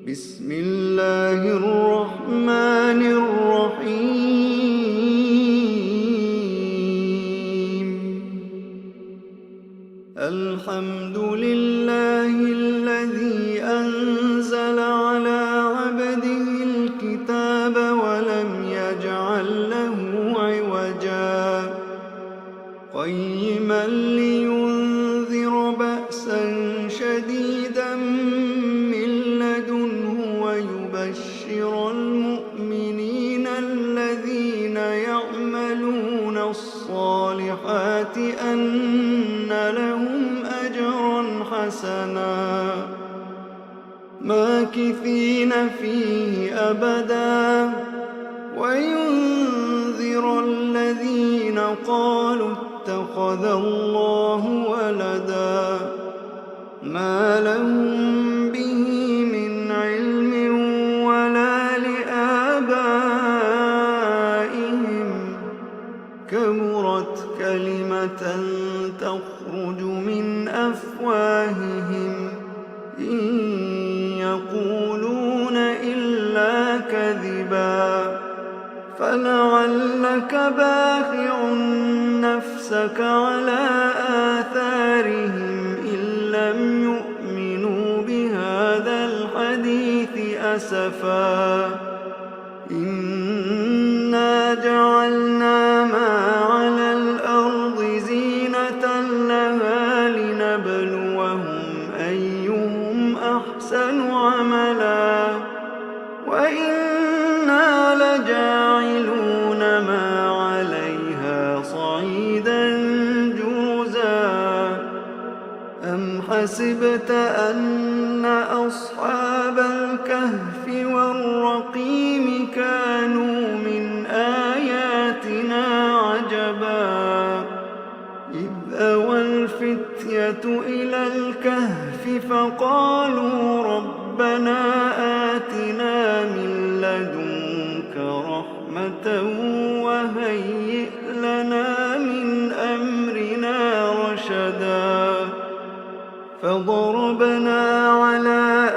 بسم الله الرحمن الرحيم. الحمد لله الذي أنزل على عبده الكتاب ولم يجعل له عوجا قيما لينذر بأسا شديدا من لدنه ويبشر المؤمنين الذين يعملون الصالحات أن لهم أجرا حسنا ماكثين فيه أبدا وينذر الذين قالوا اتخذ الله ولدا ما لهم به من علم ولا لآبائهم كبرت كلمة تخرج من أفواههم إن يقولون إلا كذبا فلعلك باخع نفسك على آثارهم إن لم يؤمنوا بهذا الحديث أسفا إنا جعلنا ما على الأرض زينة لها لنبلوهم أيهم أحسن عملا وإنا لجاعلون ما عليها صعيدا جرزا أم حسبت أن أصحاب الكهف والرقيم كانوا من آياتنا عجبا إذ أوى الفتية إلى الكهف فقالوا ربنا آتنا من لدنك رحمة وهيئ لنا من أمرنا رشدا فضربنا على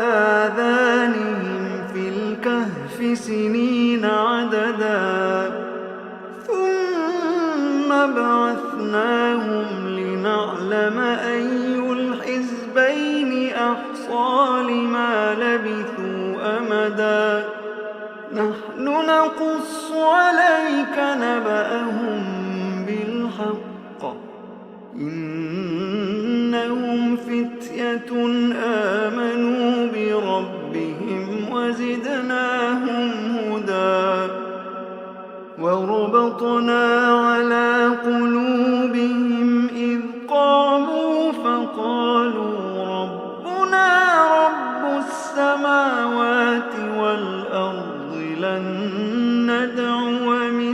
آذانهم في الكهف سنين عددا ثم بعثناهم لنعلم أي الحزبين أحصى لما لبثوا أمدا نحن نقص عليك نبأهم بالحق إنهم فتية آمنوا بربهم وزدناهم هدى وربطنا على قلوبهم إذ قاموا فقالوا ربنا رب السماوات والأرض لن ندعو من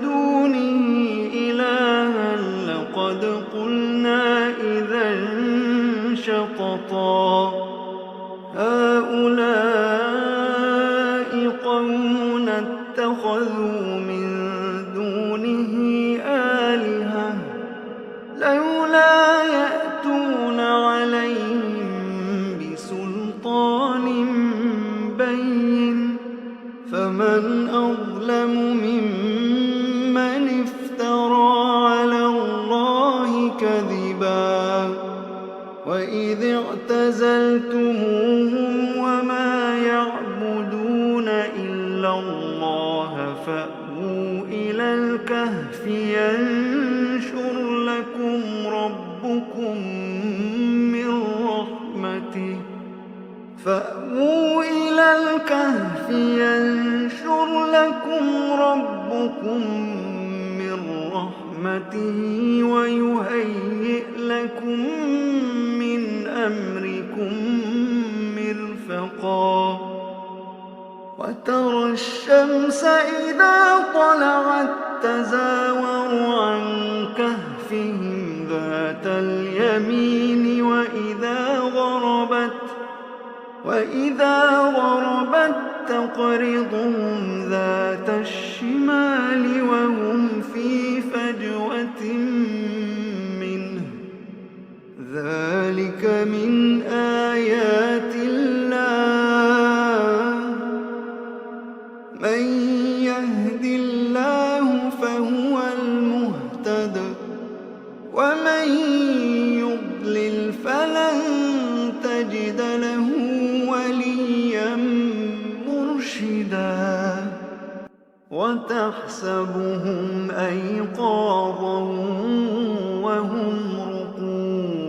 دونه إلها لقد قلنا إذا شططا هؤلاء قومنا اتخذوا من دونه آلهة لولا يأتون عليهم بسلطان بين فمن أظلم ممن افترى على الله كذبا وإذ اعتزلتموهم وما يعبدون إلا الله فأووا إلى الكهف ينشر لكم ربكم من رحمته ويهيئ لكم من أمركم مرفقا وترى الشمس إذا طلعت تزاور عن كهفهم ذات اليمين وإذا غربت تقرضهم ذات الشمال وهم في فجوة ذلك من آيات الله من يهد الله فهو المهتد ومن يضلل فلن تجد له وليا مرشدا وتحسبهم أيقاظا وهم رقود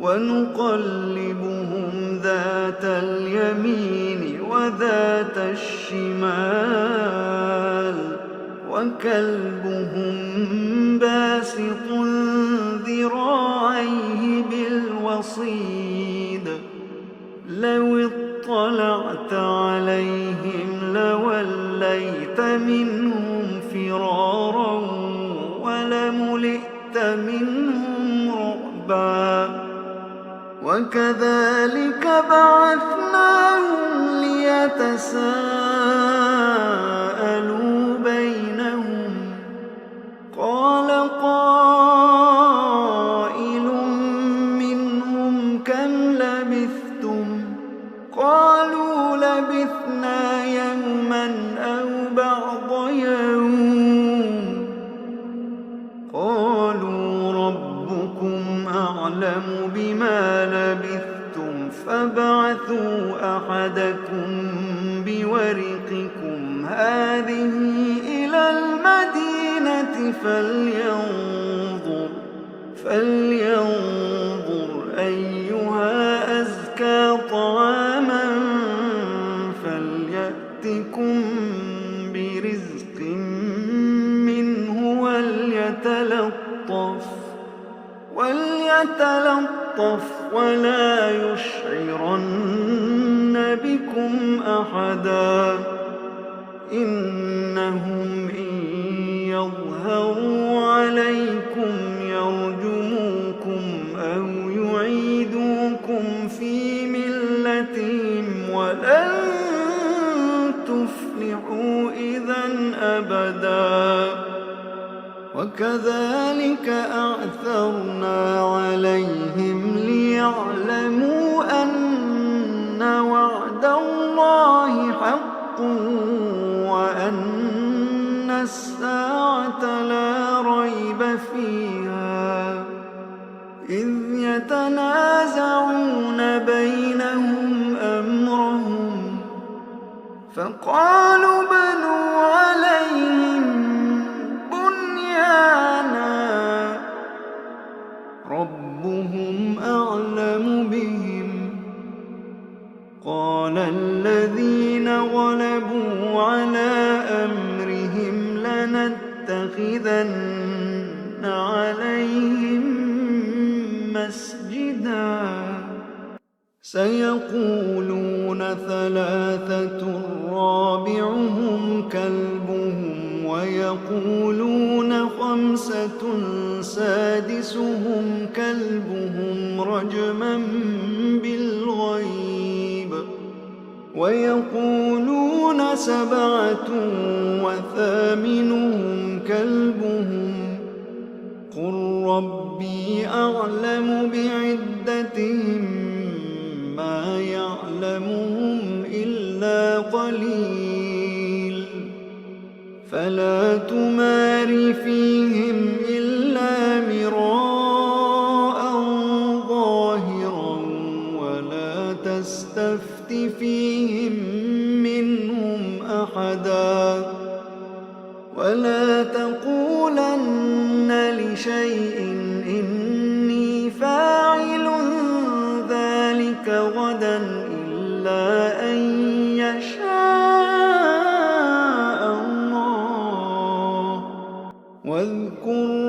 ونقلبهم ذات اليمين وذات الشمال وكلبهم باسط ذراعيه بالوصيد لو اطلعت عليهم لوليت منهم فرارا ولملئت منهم رعبا وكذلك بعثناهم ليتساءلوا بينهم قال قائل منهم كم لبثتم قالوا لبثنا يوما أو بعض يوم قالوا ربكم أعلم بما لبثتم فابعثوا أحدكم بورقكم هذه إلى المدينة فلينظر أيها أزكى طعاما فليأتكم برزق منه وليتلطف ولا يشعرن بكم أحدا إنهم إن يظهروا عليكم يرجموكم أو يعيدوكم في ملتهم ولن تفلحوا إذا أبدا وكذلك أعثرنا عليهم ليعلموا أن وعد الله حق وأن الساعة لا ريب فيها إذ يتنازعون بينهم أمرهم فقالوا بنوا عليهم بنيانا ربهم أعلم بهم قال الذين غلبوا على أمرهم لنتخذن عليهم مسجدا سيقولون ثلاثة رابعهم كلبهم ويقولون خمسة سادسهم كلبهم رجما بالغيب ويقولون سبعة وثامنهم كلبهم قل ربي أعلم بعدتهم ما يعلمهم إلا قليل فلا تمار فيهم إلا مراء ظاهرا ولا تستفت فيهم منهم أحدا ولا تقولن لشيء إني فاعل ذلك غدا إلا أن يشاء الله واذكر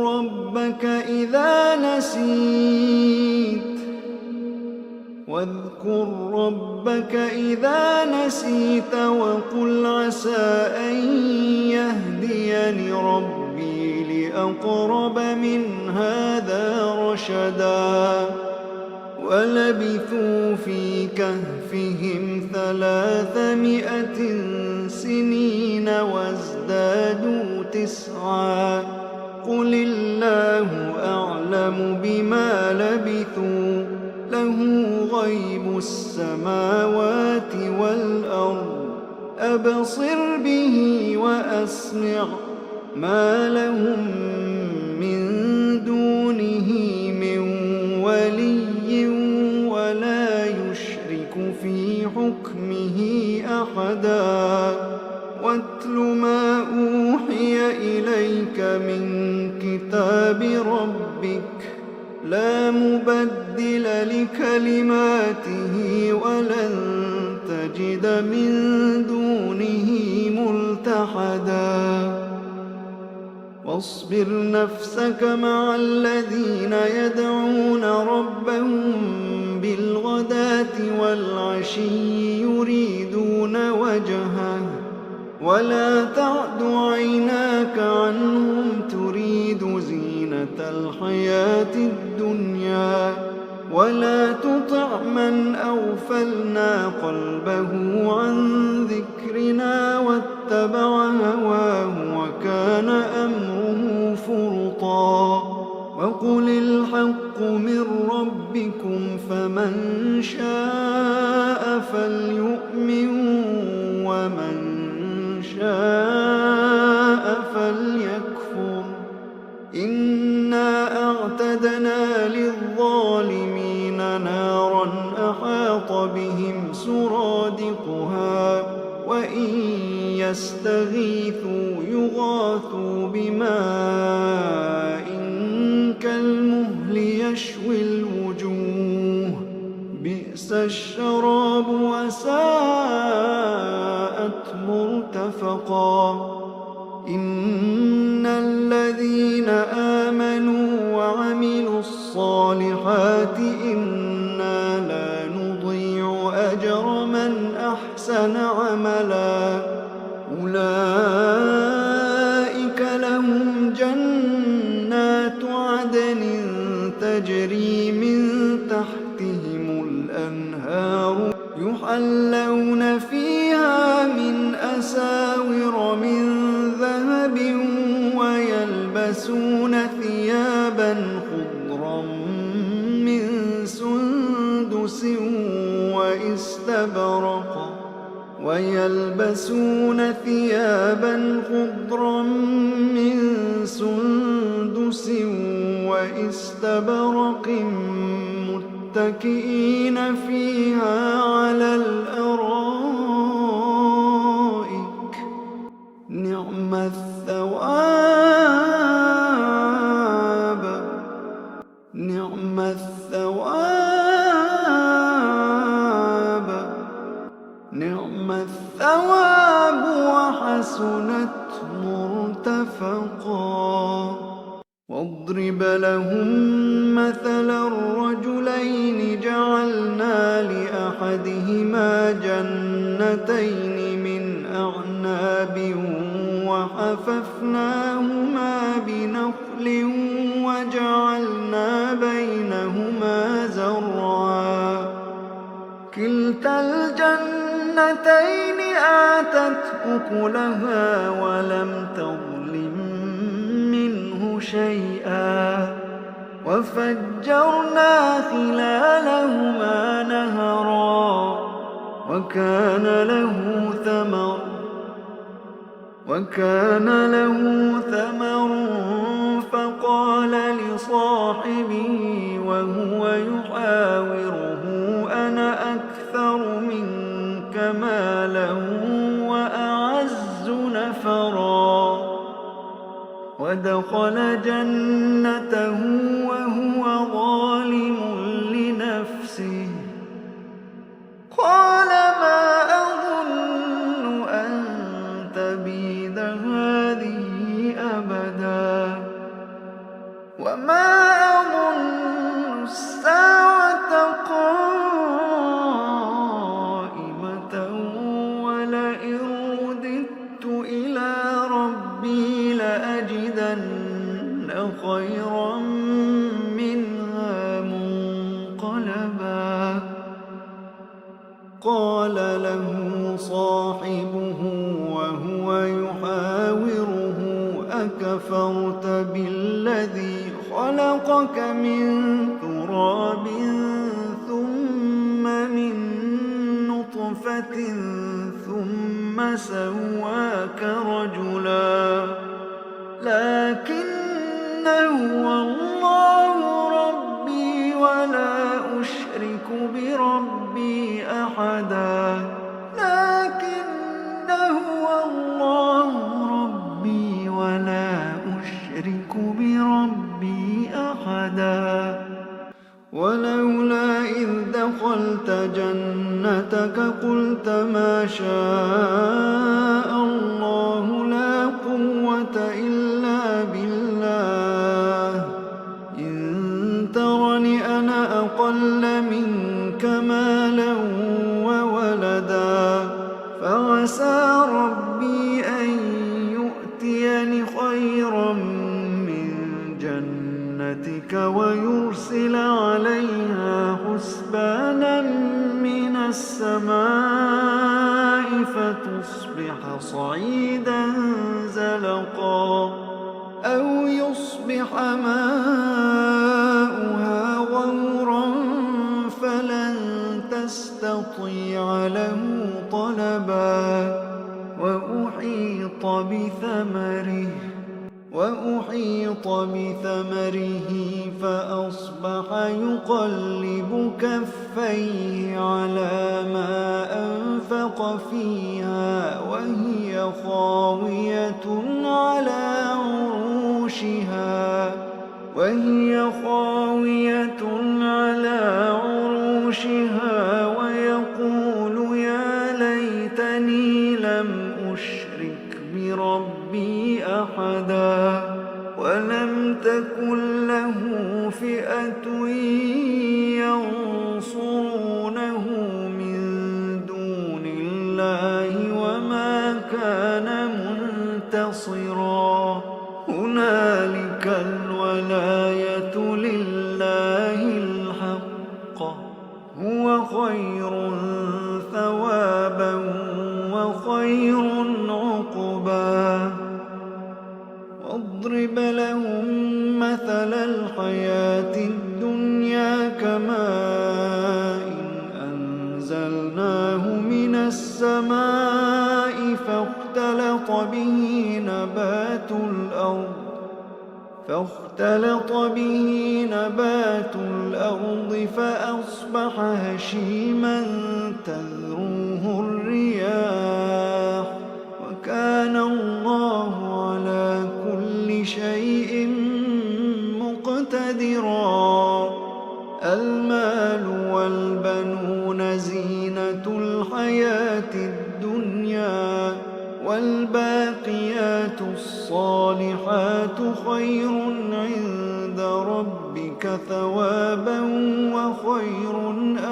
ربك إذا نسيت وقل عسى أن يهديني ربي لأقرب من هذا رشدا ولبثوا في كهفهم 300 سنين وازدادوا 9 قل الله أعلم بما لبثوا لبثوا له غيب السماوات والأرض أبصر به وأسمع ما لهم من دونه من ولي ولا يشرك في حكمه أحدا واتل ما أوحي إليك من كتاب ربك لا مبدل لكلماته ولن تجد من دونه ملتحدا واصبر نفسك مع الذين يدعون ربهم بالغداة والعشي يريدون وجهه ولا تعد عيناك عنهم تريد زينة الحياة الدنيا ولا تطع من أغفلنا قلبه عن ذكرنا واتبع هواه وكان أمره فرطا وقل الحق من ربكم فمن شاء فليؤمن ومن شاء فليكفر إنا أعتدنا للظالمين نارا أحاط بهم سرادقها وإن يستغيثوا يغاثوا بماء كالمهل يشوي الوجوه بئس الشراب وساءت مرتفقا إن الذين آمنوا وعملوا الصالحات إنا لا نضيع أجر من أحسن عملا أولئك لهم جنات عدن تجري من تحتهم الأنهار يحلون فيها من أساور من ذهب ويلبسون ثيابا خضرا من سندس واستبرق متكئين فيها على الأرائك نعم الثواب وحسنت مرتفقا واضرب لهم مثلا الرجلين جعلنا لأحدهما جنتين من أعناب وحففناهما بنخل وجعلنا بينهما زرعا كلتا الجنتين آتت أكلها ولم تظلم منه شيئا وفجرنا خلالهما نهرا وكان له ثمر فقال لصاحبه وهو يحاوره أنا أكثر منك مالا وأعز نفرا ودخل جنته وهو ظالم لنفسه قال ما أظن أن تبيد هذه أبدا وما أظن الساعة قائمة ولئن رددت إلى ربي لأجدن خيرا منها منقلبا قال له صاحبه وهو يحاوره أكفرت بالذي خلقك من تراب تراب ثم من نطفة ثم سواك رجلا لكن هو الله ربي ولا أشرك بربي أحدا لكن هو الله ربي ولا أشرك بربي أحدا ولولا إذ دخلت جنتك قلت ما شاء الله لا قوة إلا بالله إن ترني أنا أقل منك مالا وولدا فعسى ربي أن يؤتيني خيرا من جنتك ويرسل عليها حسبانا من السماء فتصبح صعيدا زلقا أو يصبح ماؤها غورا فلن تستطيع له طلبا وأحيط بثمره فأصبح يقلب كفيه على ما أنفق فيها وهي خاوية على عروشها ويقول يا ليتني لم أشرك بربي أحدا ولم تكن له فئة ينصرونه من دون الله وما كان منتصرا هنالك الولاية لله الحق هو خير ثوابا وخير عقبا واضرب لهم مثل الحياة الدنيا كماء أنزلناه من السماء فاختلط به نبات الأرض فأصبح هشيما تذروه الرياح وكان الله على كل شيء مقتدرا المال والبنون زينة الحياة الدنيا والباقيات الصالحات خير عند ربك ثوابا وخير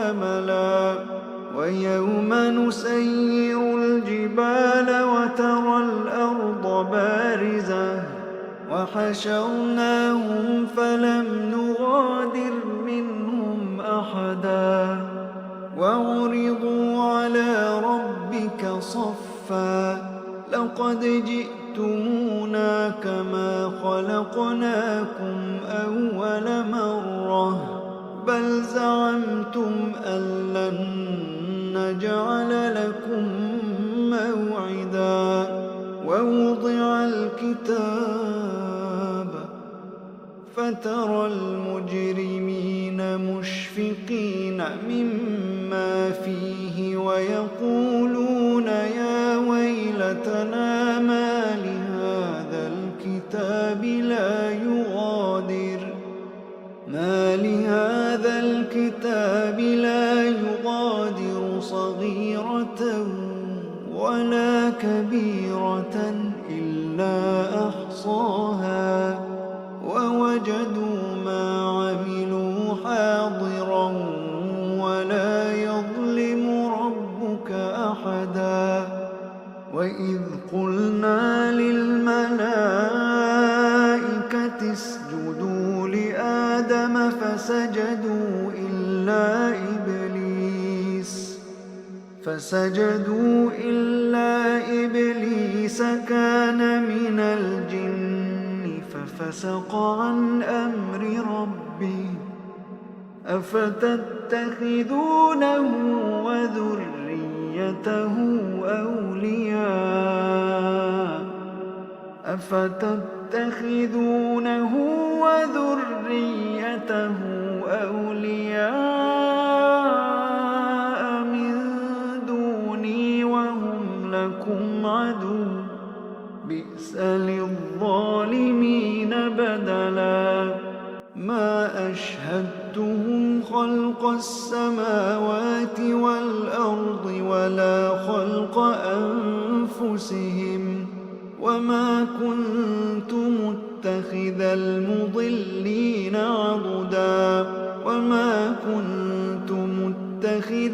أملا ويوم نسير الجبال وترى الأرض بارزة وحشرناهم فلم نغادر منهم أحدا وعرضوا على ربك صفا لقد جئتمونا كما خلقناكم أول مرة بل زعمتم أن لن نجعل لكم موعدا ووضع الكتاب فترى المجرمين مشفقين مما فيه ويقولون يا ويلتنا ما لهذا الكتاب لا يغادر صغيرة ولا كبيرة إلا أحصاها ووجدوا ما عملوا حاضرا ولا يظلم ربك أحدا وإذ قلنا للملائكة اسجدوا لآدم فسجدوا إلا إبليس كان من الجن ففسق عن أمر ربه أفتتخذونه وذريته أولياء من دوني وهم لكم عدو بئس للظالمين بدلا ما أشهدتهم خلق السماوات والأرض ولا خلق أنفسهم وما كنت متخذ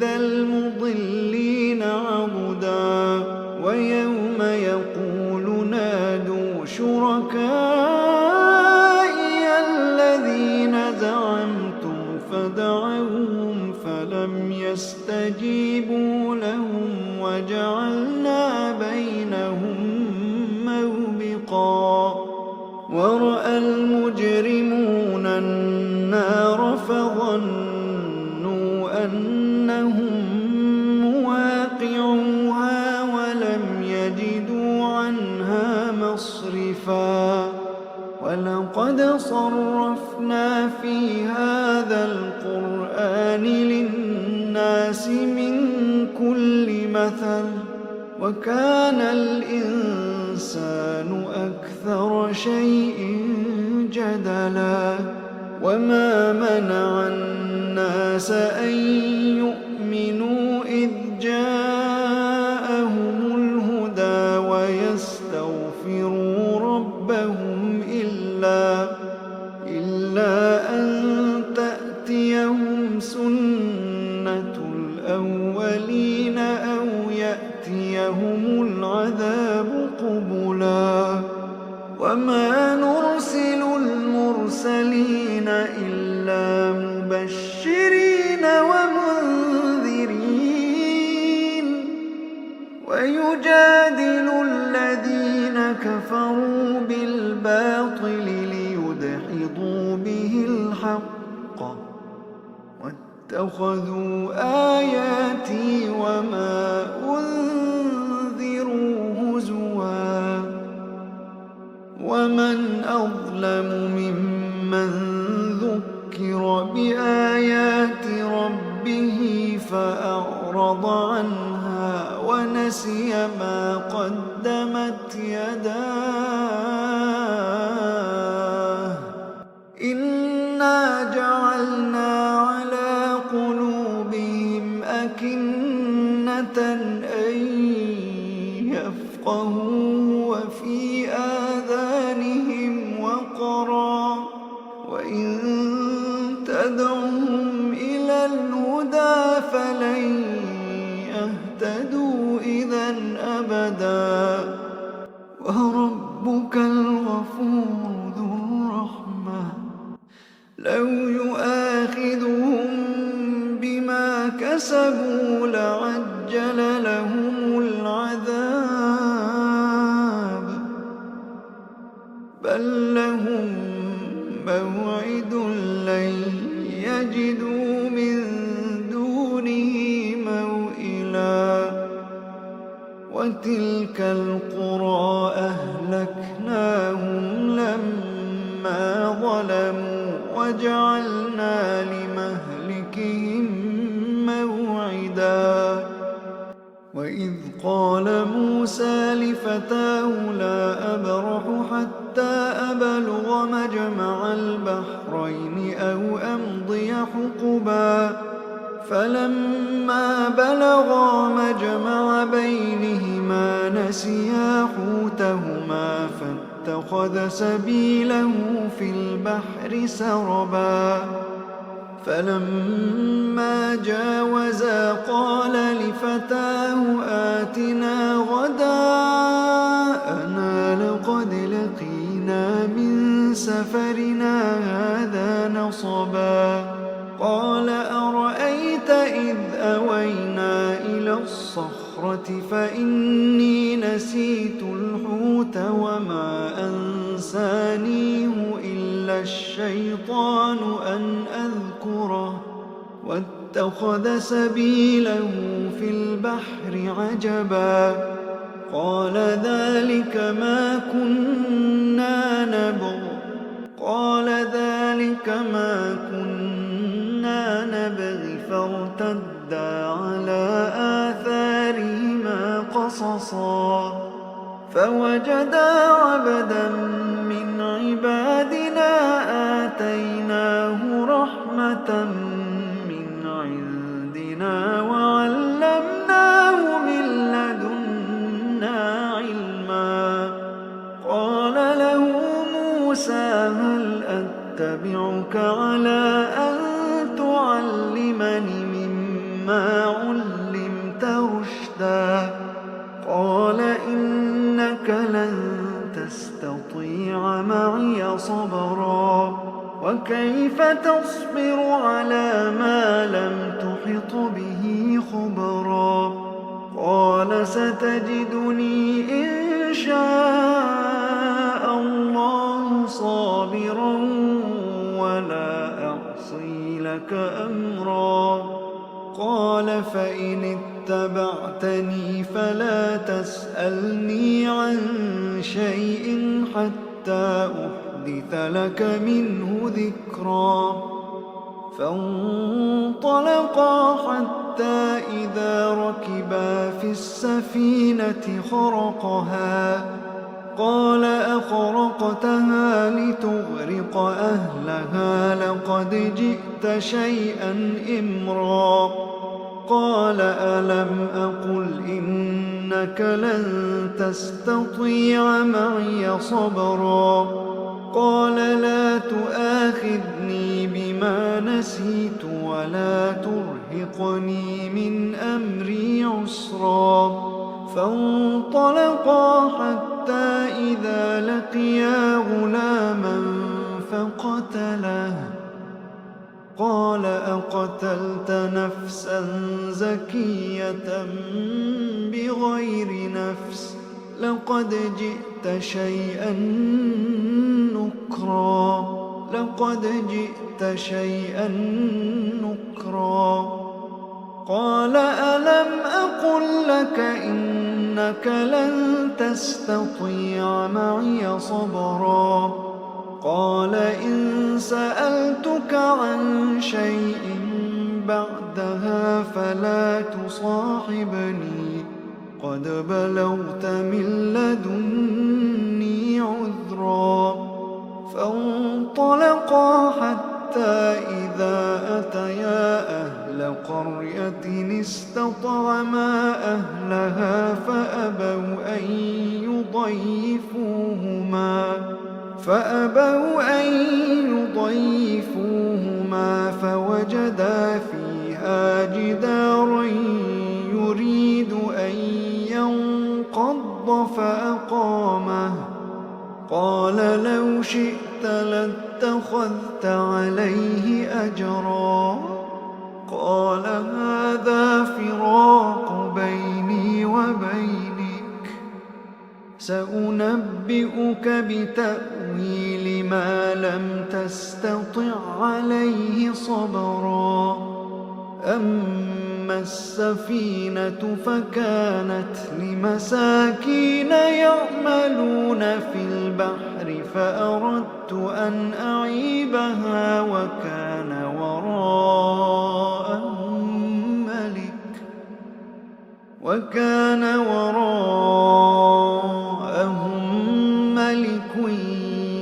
المضلين عضدا ويوم يقول نادوا شركائي الذين زعمتم فدعوهم فلم يستجيبوا لهم وجعلنا بينهم موبقا ورأى المجرمون النار فظنوا أنهم مواقعوها ولم يجدوا عنها مصرفا ولقد صرفنا في هذا القرآن للناس من كل مثل وكان الإنسان أكثر شيء جدلا وما منع الناس أن يؤمنوا إذ جاءهم الهدى ويستغفروا ربهم إلا أن تأتيهم سنة الأولين أو يأتيهم العذاب قبلا وما نرسل المرسلين إلا مبشرين ومنذرين ويجادل الذين كفروا بالباطل ليدحضوا به الحق واتخذوا آياتي وما أنذروا هزوا ومن أظلم ممن ذكر بآيات ربه فأعرض عنها ونسي ما قدمت يداه إنا جعلنا على قلوبهم أكنة أن يفقهوا وفي آذانهم وقرا وإن تدعهم إلى الهدى فلن يهتدوا إذا أبدا وربك الغفور ذو الرحمة لو يؤاخذهم بما كسبوا لعجل لهم العذاب بل لهم موعد لن يجدوا من دونه موئلا وتلك القرى أهلكناهم لما ظلموا وجعلنا لمهلكهم موعدا وإذ قال موسى لفتاه لا أبرح حتى أبلغ مجمع البحرين أو أمضي حقبا فلما بلغا مجمع بينهما نسيا حوتهما فاتخذ سبيله في البحر سربا فلما جاوزا قال لفتاه آتنا غداءنا لقد لقينا من سفرنا هذا نصبا قال أرأيت إذ أوينا إلى الصخرة فإني نسيت الحوت وما أنسانيه إلا الشيطان أن أذكره واتخذ سبيله في البحر عجبا قال ذلك ما كنا نبغ فارتدا على آثارهما قصصا فوجدا عبدا من عبادنا آتيناه رحمة من عندنا وعلمناه من لدنا علما قال له موسى هل أتبعك على أن تعلمني مما علمت رشدا قال إنك لن تستطيع معي صبرا وكيف تصبر على ما لم تحط به خبرا قال ستجدني إن شاء الله صابرا ولا أعصي لك أمرا قال فإن اتبعتني فلا تسألني عن شيء حتى أحدث لك منه ذكرا فانطلقا حتى إذا ركبا في السفينة خرقها قال أخرقتها لتغرق أهلها لقد جئت شيئا إمرا قال ألم أقل إنك لن تستطيع معي صبرا قال لا تؤاخذني بما نسيت ولا ترهقني من أمري عسرا فانطلقا حتى إذا لقيا غلاما فقتله قال أقتلت نفسا زكية بغير نفس لقد جئت شيئا نكرا قال ألم أقل لك إنك لن تستطيع معي صبرا قال إن سألتك عن شيء بعدها فلا تصاحبني قد بلغت من لدني عذرا فانطلقا حتى إذا أتيا أهل قرية استطعما أهلها فأبوا أن يضيفوهما فوجدا فيها جدارا يريد أن ينقض فأقامه قال لو شئت لاتخذت عليه أجرا قال هذا فراق بيني وبينك سأنبئك بتأويل ما لم تستطع عليه صبرا أما السفينة فكانت لمساكين يعملون في البحر فأردت أن أعيبها وكان وراءهم ملك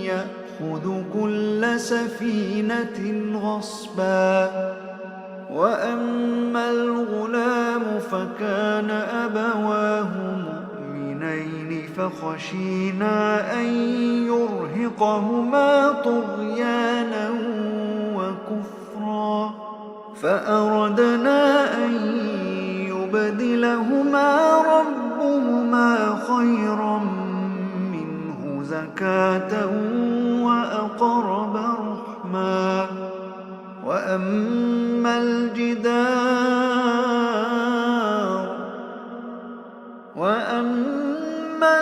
يأخذ كل سفينة غصبا وأما الغلام فكان أبواه مؤمنين فخشينا أن يرهقهما طغيانا وكفرا فأردنا أن يبدلهما ربهما خيرا منه زكاة وأقرب رحما وأما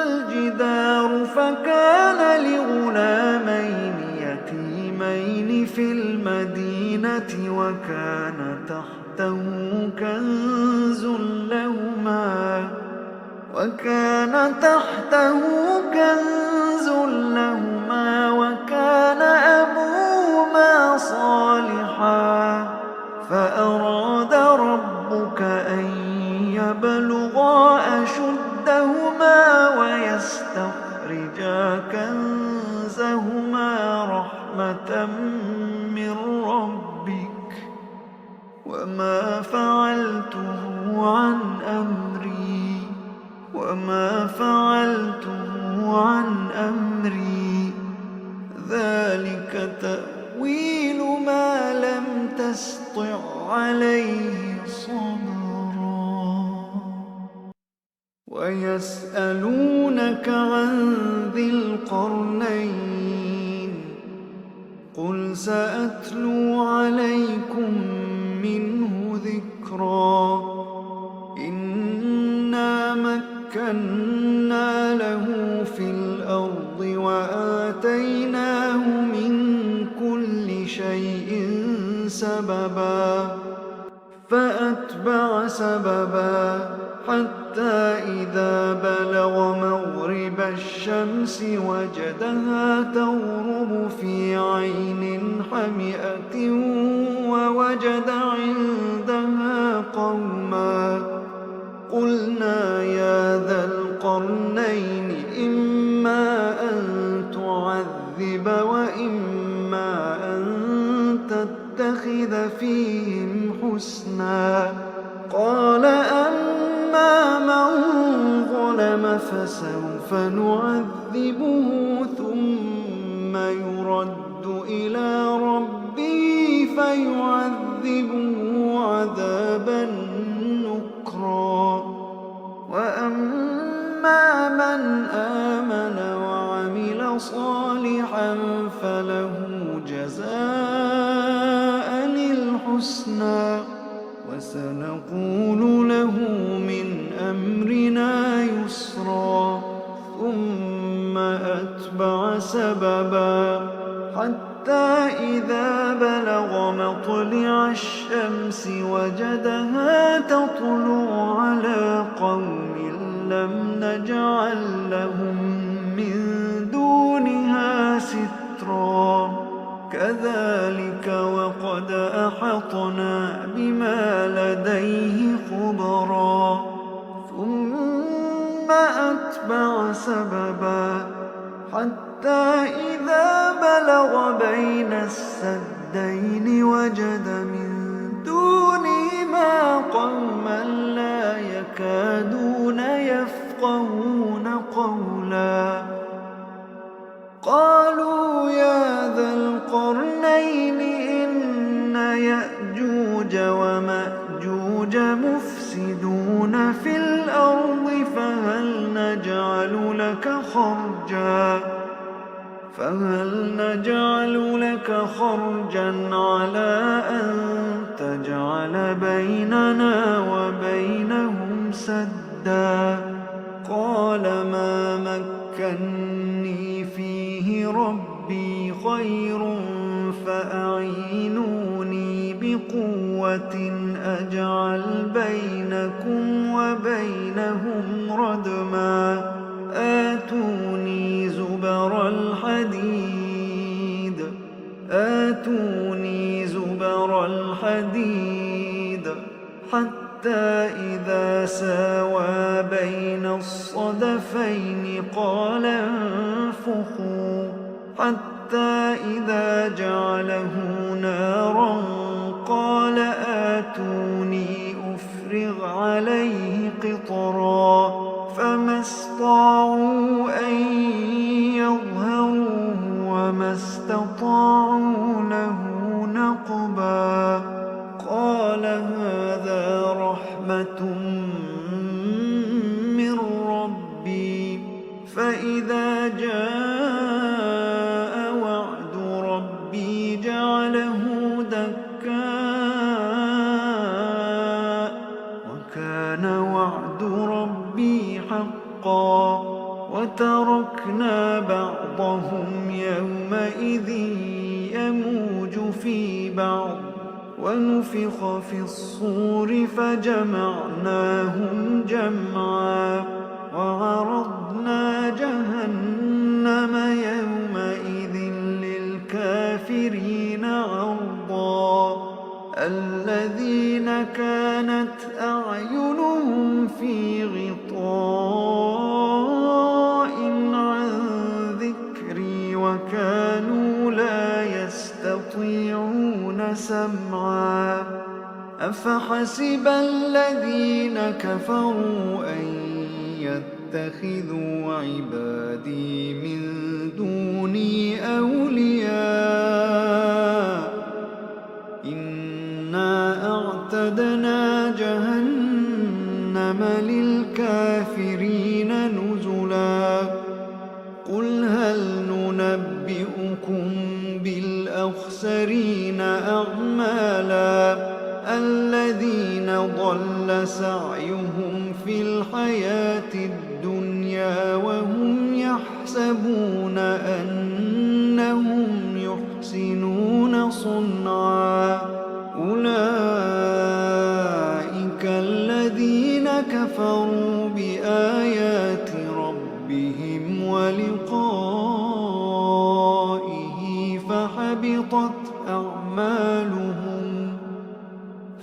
الجدار فكان لغلامين يتيمين المدينة وكان تحته كنز لهما وكان أبوهما صالحا فأراد ربك أن يبلغا أشدهما ويستخرجا كنزهما رحمة من ربك وما فعلته عن أمري ذلك تأويل ما لم تسطع عليه صبرا ويسألونك عن ذي القرنين قل سأتلو عليكم منه ذكرا إنا مكنا له في الأرض وآتيناه من كل شيء سببا فأتبع سببا حتى إذا بلغ مغرب الشمس وجدها تغرب في عين حمئة ووجد عندها قوما قلنا يا ذا القرنين إما أن تعذب وإما أن تتخذ فيهم حسنا قال أما من ظلم فسوف نعذبه ثم يرد إلى ربه فيعذبه عذابا نكرا وأما من آمن وعمل صالحا فله جزاء الحسنى وسنقول له من أمرنا يسرا ثم أتبع سببا حتى إذا بلغ مطلع الشمس وجدها تطلع على قوم لم نجعل لهم من دونها سترا كذلك وقد أحطنا بما لديه خبرا ثم أتبع سببا حتى إذا بلغ بين السدين وجد من دونهما قوما لا يكادون يفقهون قولا قالوا يا ذا القرنين إن يأجوج ومأجوج مفسدون في الأرض فهل نجعل لك خرجا على أن تجعل بيننا وبينهم سدا قال ما مكني فيه ربي خير فأعينوني بقوة أجعل بينكم وبينهم ردما آتوني زبر الحديد حتى إذا ساوى بين الصدفين قال انفخوا حتى إذا جعله نارا قال آتوني أفرغ عليه قطرا فما استطاعوا أن يظهروه وما استطاعوا له نقبا قال هذا رحمة من ربي فإذا جاء وعد ربي جعله دكاء وكان وعد ربي حقا وتركنا بعضهم يومئذ يموج في في بعض ونفخ في الصور فجمعناهم جمعا وعرضنا جهنم يومئذ للكافرين عرضا الذين كانت أعينهم في غطاء عن ذكري وكانوا لا يستطيعون سمعا أفحسب الذين كفروا أن يتخذوا عبادي من دوني أولياء إنا أعتدنا جهنم للكافرين نزلا قل هل ننبئكم بالأخسرين أعمالا الذين ضل سعيهم في الحياة الدنيا وهم يحسبون أنهم يحسنون صنعا أولئك الذين كفروا بآيات ربهم ولقائه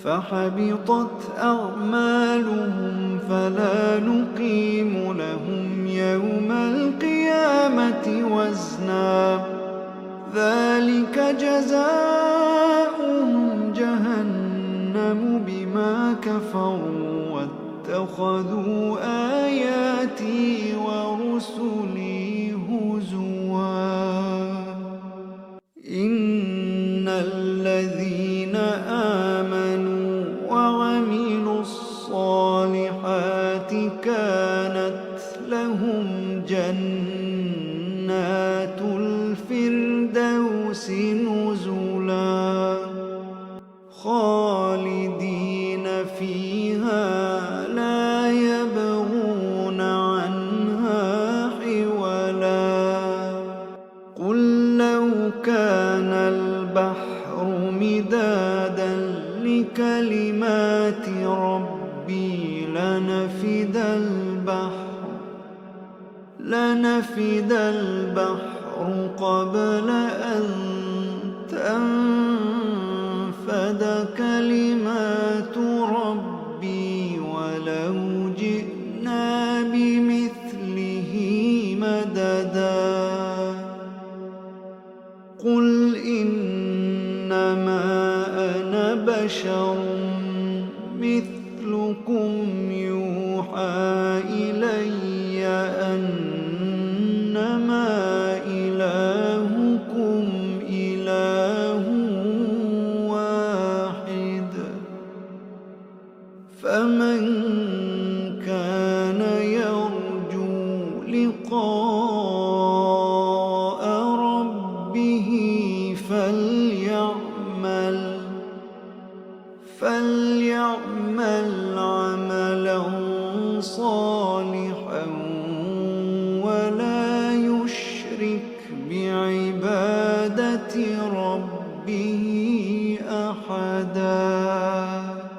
فحبطت أعمالهم فلا نقيم لهم يوم القيامة وزنا ذلك جزاؤهم جهنم بما كفروا واتخذوا آياتي ورسلي هزوا إن الذين آمنوا وعملوا الصالحات كانت لهم جنات الفردوس نزلا خالدين فيها لا يبغون عنها حولا قل لو كان البحر مدادا لكلمات ربي لنفد البحر قبل أن تنفد كلمات ربي ولو جئنا بمثله مددا قل إنما أنا بشر مثلكم يوحى إلي أنما إلهكم إله واحد فمن كان يرجو لقاء ربه فليعمل عملا صالحا